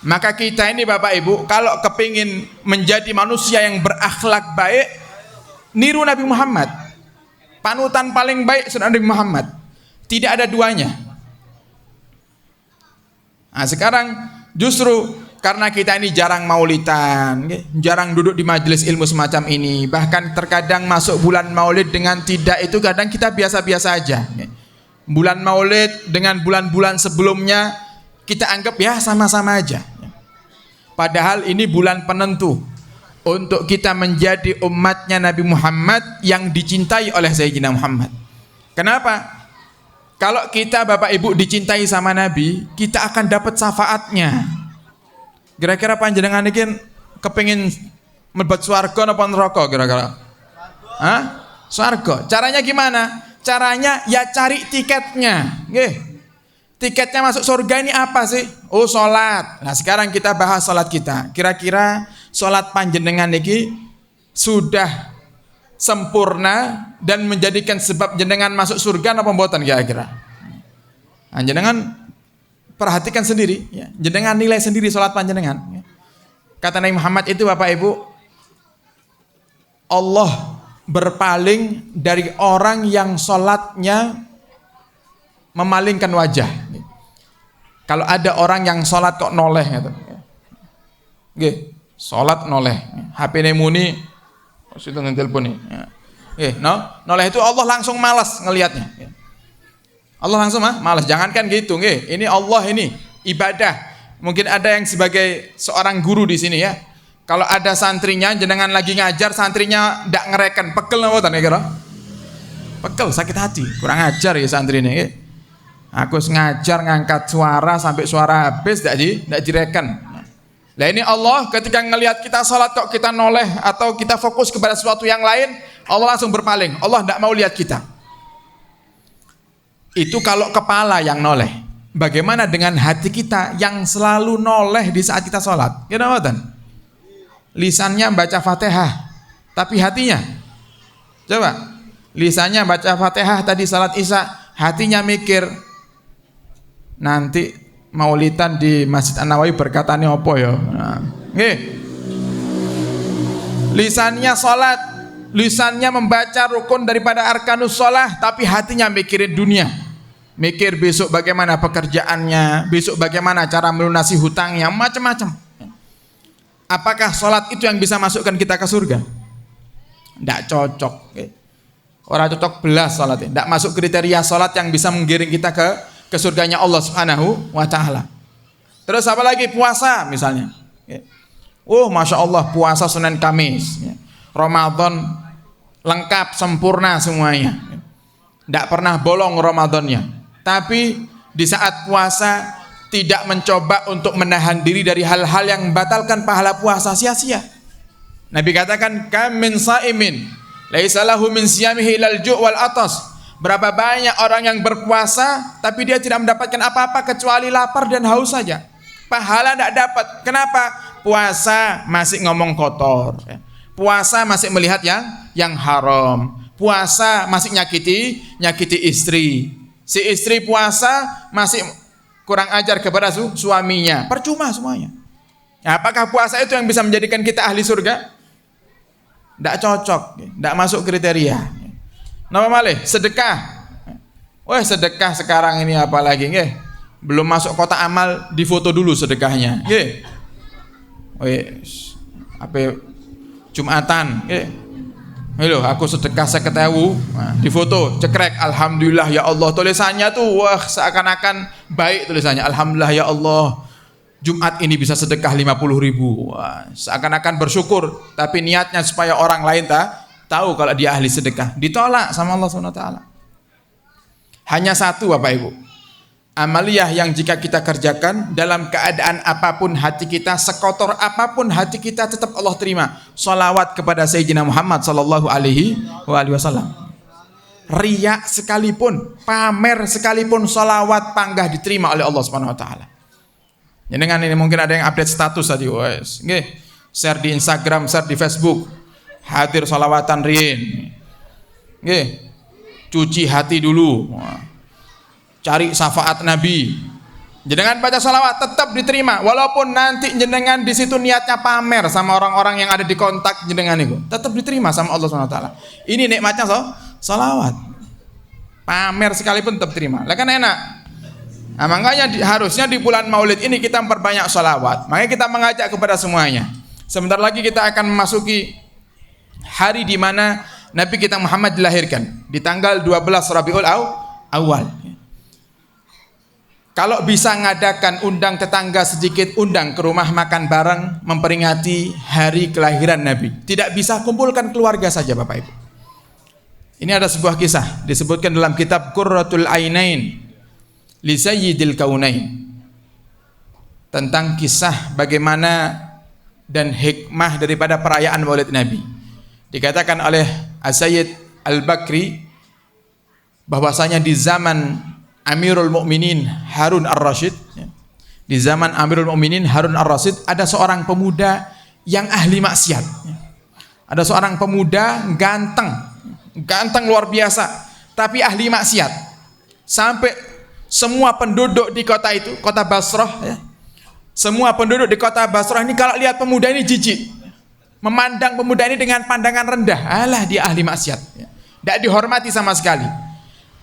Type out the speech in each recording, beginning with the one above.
Maka kita ini Bapak Ibu, kalau kepingin menjadi manusia yang berakhlak baik, niru Nabi Muhammad. Panutan paling baik sudah Nabi Muhammad. Tidak ada duanya. Nah, sekarang justru karena kita ini jarang maulidan, jarang duduk di majelis ilmu semacam ini, bahkan terkadang masuk bulan maulid dengan tidak itu kadang kita biasa-biasa aja. Bulan maulid dengan bulan-bulan sebelumnya kita anggap ya sama-sama aja. Padahal ini bulan penentu untuk kita menjadi umatnya Nabi Muhammad yang dicintai oleh Sayyidina Muhammad. Kenapa? Kalau kita Bapak Ibu dicintai sama Nabi, kita akan dapat syafaatnya. Kira-kira panjenengan iki kepengin mlebu swarga napa neraka kira-kira? Hah? Swarga. Caranya gimana? Caranya ya cari tiketnya. Nggih. Tiketnya masuk surga ini apa sih? Oh, salat. Nah, sekarang kita bahas salat kita. Kira-kira salat panjenengan iki sudah sempurna dan menjadikan sebab jenengan masuk surga apa mboten kira-kira? Nah, jenengan perhatikan sendiri ya. Jenengan nilai sendiri salat panjenengan. Kata Nabi Muhammad itu Bapak Ibu, Allah berpaling dari orang yang salatnya memalingkan wajah. Kalau ada orang yang salat kok noleh gitu. Nggih, salat noleh. HP-ne muni situ ngetelepon nih. Nggih, noleh itu Allah langsung malas ngelihatnya. Allah langsung malas. Jangankan gitu, nggih. Ini Allah ini ibadah. Mungkin ada yang sebagai seorang guru di sini ya. Kalau ada santrinya jenengan lagi ngajar, santrinya ndak ngereken, pegel napa ta kira? Pegel, sakit hati, kurang ajar ya santrinya nggih. Aku ngajar ngangkat suara sampai suara habis ndak direken. Nah ini Allah ketika ngelihat kita salat kok kita noleh atau kita fokus kepada sesuatu yang lain, Allah langsung berpaling. Allah ndak mau lihat kita. Itu kalau kepala yang noleh. Bagaimana dengan hati kita yang selalu noleh di saat kita salat? Kenapa? Lisannya baca Fatihah, tapi hatinya coba. Lisannya baca Fatihah tadi salat Isya, hatinya mikir nanti maulidan di Masjid An-Nawawi berkatane apa ya? Nah, nggih. Lisannya salat, lisannya membaca rukun daripada arkanus shalah, tapi hatinya mikirin dunia. Mikir besok bagaimana pekerjaannya, besok bagaimana cara melunasi hutangnya, macam-macam. Apakah salat itu yang bisa masukkan kita ke surga? Tidak cocok. Orang cocok belas salat, tidak masuk kriteria salat yang bisa menggiring kita ke surganya Allah Subhanahu wa taala. Terus apa lagi? Puasa misalnya. Oh, Masya Allah, puasa Senin Kamis. Ramadan lengkap sempurna semuanya. Tidak pernah bolong Ramadannya. Tapi di saat puasa tidak mencoba untuk menahan diri dari hal-hal yang membatalkan pahala puasa, sia-sia. Nabi katakan, kam min saimin laisa lahu min siyamihi ilal ju' wal atas. Berapa banyak orang yang berpuasa tapi dia tidak mendapatkan apa-apa kecuali lapar dan haus saja. Pahala tidak dapat. Kenapa? Puasa masih ngomong kotor. Puasa masih melihat yang haram. Puasa masih nyakiti istri. Si istri puasa masih kurang ajar kepada suaminya. Percuma semuanya. Nah, apakah puasa itu yang bisa menjadikan kita ahli surga? Tidak cocok, tidak masuk kriteria. Nama malih sedekah. Wah, sedekah sekarang ini apalagi nggih? Belum masuk kotak amal, difoto dulu sedekahnya. Nggih. Wis apa Jumatan, nggih. Halo, aku sedekah 50.000, nah, difoto, cekrek, alhamdulillah ya Allah. Tulisannya tuh wah seakan-akan baik tulisannya. Alhamdulillah ya Allah. Jumat ini bisa sedekah 50.000. Wah, seakan-akan bersyukur, tapi niatnya supaya orang lain tahu kalau dia ahli sedekah. Ditolak sama Allah SWT. Hanya satu Bapak Ibu, amaliyah yang jika kita kerjakan dalam keadaan apapun hati kita, sekotor apapun hati kita, tetap Allah terima. Sholawat kepada Sayyidina Muhammad sallallahu alaihi wasallam. Riya sekalipun, pamer sekalipun, sholawat panggah diterima oleh Allah Subhanahu wa taala. Dengan ini mungkin ada yang update status tadi, wes, nggih, share di Instagram, share di Facebook, hadir sholawatan rien, nggih, cuci hati dulu, cari syafaat Nabi, Jenengan baca salawat tetap diterima, walaupun nanti jenengan di situ niatnya pamer sama orang-orang yang ada di kontak jenengan itu, tetap diterima sama Allah SWT. Ini nikmatnya salawat. Pamer sekalipun tetap terima. Lah kan enak. Nah, makanya harusnya di bulan Maulid ini kita memperbanyak salawat. Makanya kita mengajak kepada semuanya. Sebentar lagi kita akan memasuki hari di mana Nabi kita Muhammad dilahirkan di tanggal 12 Rabiul Awal. Kalau bisa ngadakan undang tetangga sedikit, undang ke rumah makan bareng memperingati hari kelahiran Nabi. Tidak bisa kumpulkan keluarga saja Bapak Ibu. Ini ada sebuah kisah disebutkan dalam kitab Qurratul Ainain li Sayyidil Kaunain, tentang kisah bagaimana dan hikmah daripada perayaan Maulid Nabi. Dikatakan oleh As-Sayyid Al-Bakri bahwasanya di zaman Amirul Mukminin Harun Ar-Rasyid, di zaman Amirul Mukminin Harun Ar-Rasyid ada seorang pemuda yang ahli maksiat. Ada seorang pemuda ganteng luar biasa, tapi ahli maksiat. Sampai semua penduduk di kota itu, kota Basrah, semua penduduk di kota Basrah ini kalau lihat pemuda ini jijik, memandang pemuda ini dengan pandangan rendah. Alah, dia ahli maksiat, tidak dihormati sama sekali.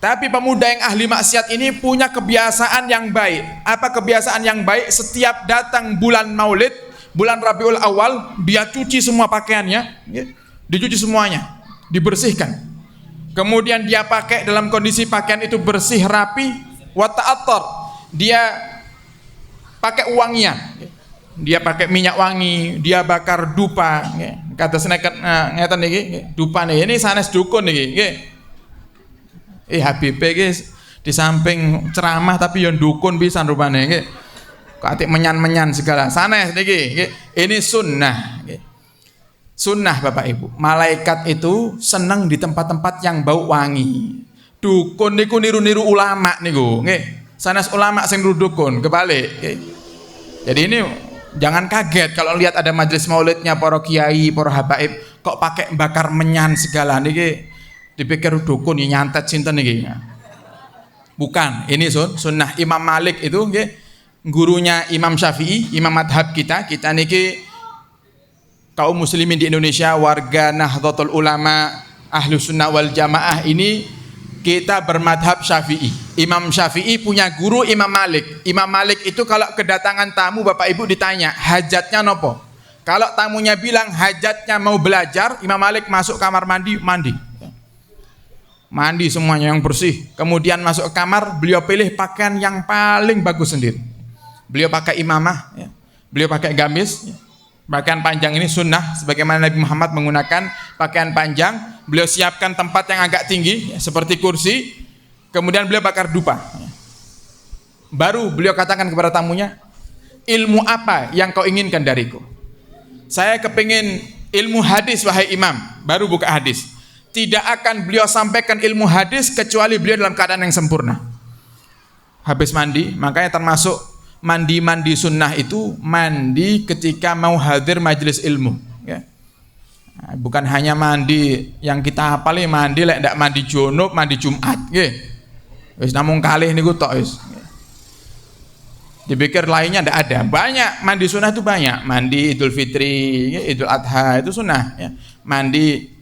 Tapi pemuda yang ahli maksiat ini punya kebiasaan yang baik. Apa kebiasaan yang baik? Setiap datang bulan Maulid, bulan Rabiul Awal, dia cuci semua pakaiannya, dicuci semuanya, dibersihkan. Kemudian dia pakai dalam kondisi pakaian itu bersih, rapi, wa ta'attar. Dia pakai wangian. Dia pakai minyak wangi, dia bakar dupa. Kata seneket ngeten niki, dupa niki. Ini sanes dukun niki, nggih. Habib guys di samping ceramah tapi yang dukun pisan rupane nggih. Kok atik menyan-menyan segala. Sanes niki, ini sunnah. Sunnah Bapak Ibu. Malaikat itu senang di tempat-tempat yang bau wangi. Dukun niku niru-niru ulama niku, nggih. Sanes ulama sing niru dukun, kebalik. Jadi ini jangan kaget kalau lihat ada majelis maulidnya para kiai, para habaib kok pakai bakar menyan segala niki. Dipikir dukun nyantet sinten niki. Bukan, ini sunnah. Imam Malik itu nggih, gurunya Imam Syafi'i, imam madhab kita niki kaum muslimin di Indonesia, warga Nahdlatul Ulama, Ahlus Sunnah wal Jamaah ini kita bermadhab Syafi'i. Imam Syafi'i punya guru Imam Malik. Imam Malik itu kalau kedatangan tamu Bapak Ibu ditanya, hajatnya nopo? Kalau tamunya bilang hajatnya mau belajar, Imam Malik masuk kamar mandi semuanya yang bersih, kemudian masuk ke kamar, beliau pilih pakaian yang paling bagus sendiri. Beliau pakai imamah, beliau pakai gamis, pakaian panjang ini sunnah, sebagaimana Nabi Muhammad menggunakan pakaian panjang. Beliau siapkan tempat yang agak tinggi, seperti kursi, kemudian beliau bakar dupa. Baru beliau katakan kepada tamunya, ilmu apa yang kau inginkan dariku? Saya kepingin ilmu hadis wahai imam. Baru buka hadis. Tidak akan beliau sampaikan ilmu hadis kecuali beliau dalam keadaan yang sempurna. Habis mandi, makanya termasuk mandi sunnah itu mandi ketika mau hadir majelis ilmu. Bukan hanya mandi yang kita hafal, mandi lek ndak mandi junub, mandi Jumat. Wis namung kalih niku tok wis. Dipikir lainnya ndak ada. Banyak mandi sunnah itu banyak. Mandi Idul Fitri, Idul Adha itu sunnah. Mandi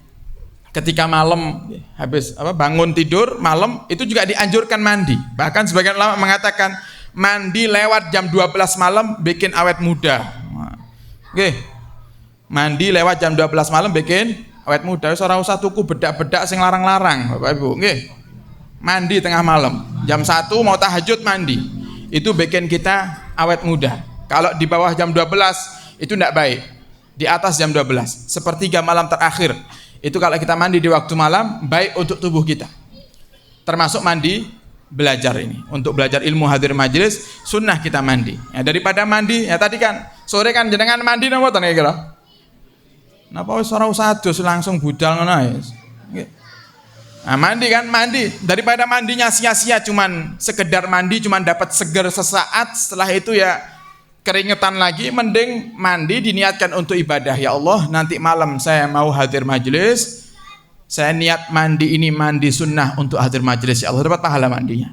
ketika malam habis bangun tidur malam itu juga dianjurkan mandi. Bahkan sebagian ulama mengatakan mandi lewat jam 12 malam bikin awet muda. Oke. Mandi lewat jam 12 malam bikin awet muda. Wis ora usah tuku bedak-bedak sing larang-larang, Bapak Ibu. Nggih. Mandi tengah malam. Jam 1 mau tahajud mandi. Itu bikin kita awet muda. Kalau di bawah jam 12 itu tidak baik. Di atas jam 12, sepertiga malam terakhir. Itu kalau kita mandi di waktu malam baik untuk tubuh kita. Termasuk mandi belajar ini. Untuk belajar ilmu hadir majelis sunnah kita mandi. Daripada mandi tadi kan sore kan jenengan mandi napa to niki lho. Napa wis ora usah adus langsung budal ngono ae. Mandi kan mandi. Daripada mandinya sia-sia cuman sekedar mandi cuman dapat seger sesaat, setelah itu ya keringetan lagi, mending mandi diniatkan untuk ibadah. Ya Allah, nanti malam saya mau hadir majelis, saya niat mandi ini mandi sunnah untuk hadir majelis. Ya Allah, dapat pahala mandinya.